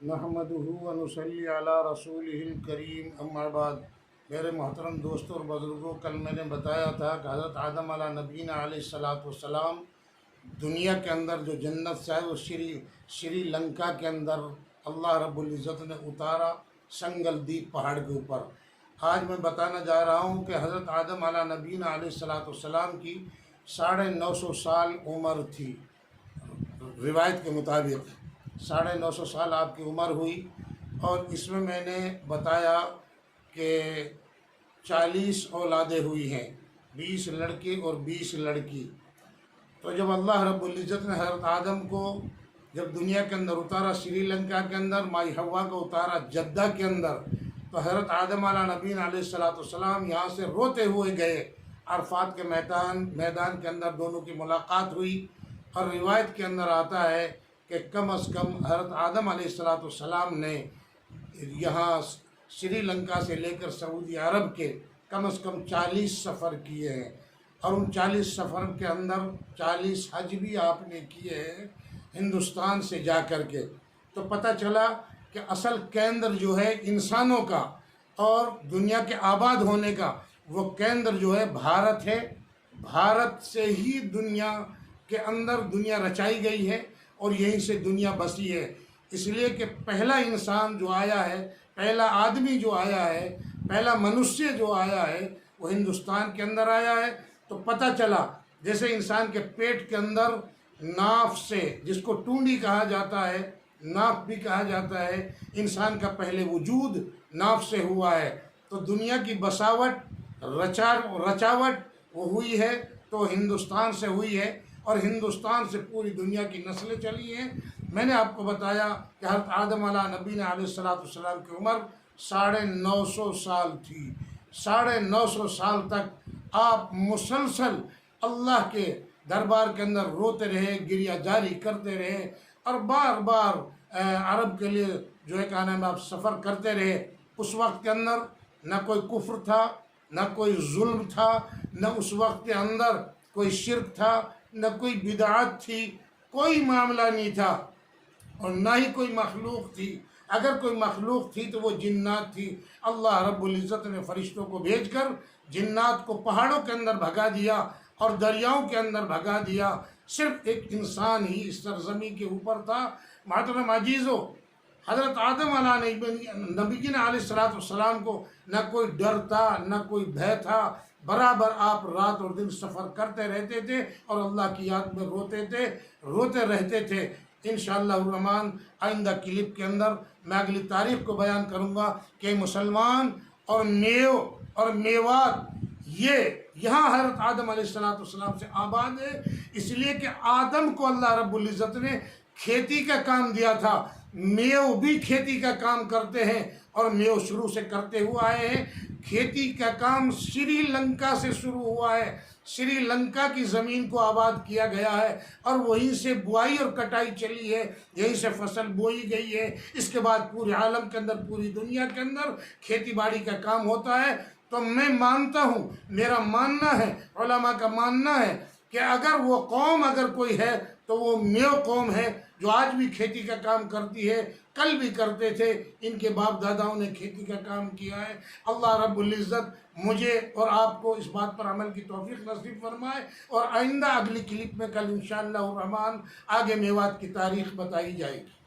نحمدہ و نصلی علی رسولہ الکریم، اما بعد۔ میرے محترم دوستوں اور بزرگوں، کل میں نے بتایا تھا کہ حضرت آدم علیہ نبینا علیہ السلام دنیا کے اندر جو جنت سے ہے وہ شری لنکا کے اندر اللہ رب العزت نے اتارا، سنگل دیپ پہاڑ کے اوپر۔ آج میں بتانا جا رہا ہوں کہ حضرت آدم علیہ نبینا علیہ السلام کی 950 سال عمر تھی، روایت کے مطابق 950 سال آپ کی عمر ہوئی، اور اس میں نے بتایا کہ 40 اولادیں ہوئی ہیں، 20 لڑکے اور 20 لڑکی۔ تو جب اللہ رب العزت نے حضرت آدم کو جب دنیا کے اندر اتارا، سری لنکا کے اندر، مائی حوا کو اتارا جدہ کے اندر، تو حضرت آدم علیہ نبینا علیہ السلام یہاں سے روتے ہوئے گئے عرفات کے میدان کے اندر، دونوں کی ملاقات ہوئی۔ اور روایت کے اندر آتا ہے کہ کم از کم حضرت آدم علیہ السلام نے یہاں سری لنکا سے لے کر سعودی عرب کے کم از کم 40 سفر کیے ہیں، اور ان 40 سفر کے اندر 40 حج بھی آپ نے کیے ہیں ہندوستان سے جا کر کے۔ تو پتہ چلا کہ اصل کیندر جو ہے انسانوں کا اور دنیا کے آباد ہونے کا، وہ کیندر جو ہے بھارت ہے۔ بھارت سے ہی دنیا کے اندر دنیا رچائی گئی ہے، اور یہیں سے دنیا بسی ہے۔ اس لیے کہ پہلا انسان جو آیا ہے، پہلا آدمی جو آیا ہے، پہلا منشیہ جو آیا ہے، وہ ہندوستان کے اندر آیا ہے۔ تو پتہ چلا جیسے انسان کے پیٹ کے اندر ناف سے، جس کو ٹونڈی کہا جاتا ہے، ناف بھی کہا جاتا ہے، انسان کا پہلے وجود ناف سے ہوا ہے۔ تو دنیا کی بساوٹ، رچاوٹ وہ ہوئی ہے تو ہندوستان سے ہوئی ہے، اور ہندوستان سے پوری دنیا کی نسلیں چلی ہیں۔ میں نے آپ کو بتایا کہ حضرت آدم علیہ نبینا علیہ السلام کی عمر 950 سال تھی۔ 950 سال تک آپ مسلسل اللہ کے دربار کے اندر روتے رہے، گریہ جاری کرتے رہے، اور بار بار عرب کے لیے جو ہے کہنا ہے آپ سفر کرتے رہے۔ اس وقت کے اندر نہ کوئی کفر تھا، نہ کوئی ظلم تھا، نہ اس وقت کے اندر کوئی شرک تھا، نہ کوئی بدعت تھی، کوئی معاملہ نہیں تھا، اور نہ ہی کوئی مخلوق تھی۔ اگر کوئی مخلوق تھی تو وہ جنات تھی۔ اللہ رب العزت نے فرشتوں کو بھیج کر جنات کو پہاڑوں کے اندر بھگا دیا اور دریاؤں کے اندر بھگا دیا۔ صرف ایک انسان ہی اس سرزمین کے اوپر تھا۔ محترم عزیزو، حضرت آدم علیہ نبینا علیہ السلام کو نہ کوئی ڈر تھا، نہ کوئی بھے تھا۔ برابر آپ رات اور دن سفر کرتے رہتے تھے، اور اللہ کی یاد میں روتے رہتے تھے۔ انشاءاللہ الرحمن آئندہ کلپ کے اندر میں اگلی تاریخ کو بیان کروں گا کہ مسلمان اور میوات یہ یہاں حضرت آدم علیہ السلام سے آباد ہے، اس لیے کہ آدم کو اللہ رب العزت نے کھیتی کا کام دیا تھا۔ میو بھی کھیتی کا کام کرتے ہیں، اور میو شروع سے کرتے ہوئے آئے ہیں۔ کھیتی کا کام سری لنکا سے شروع ہوا ہے، سری لنکا کی زمین کو آباد کیا گیا ہے، اور وہیں سے بوائی اور کٹائی چلی ہے، یہیں سے فصل بوئی گئی ہے۔ اس کے بعد پورے عالم کے اندر، پوری دنیا کے اندر کھیتی باڑی کا کام ہوتا ہے۔ تو میں مانتا ہوں، میرا ماننا ہے، علماء کا ماننا ہے کہ اگر وہ قوم اگر کوئی ہے تو وہ میو قوم ہے، جو آج بھی کھیتی کا کام کرتی ہے، کل بھی کرتے تھے، ان کے باپ داداؤں نے کھیتی کا کام کیا ہے۔ اللہ رب العزت مجھے اور آپ کو اس بات پر عمل کی توفیق نصیب فرمائے، اور آئندہ اگلی کلپ میں کل انشاءاللہ الرحمن آگے میوات کی تاریخ بتائی جائے گی۔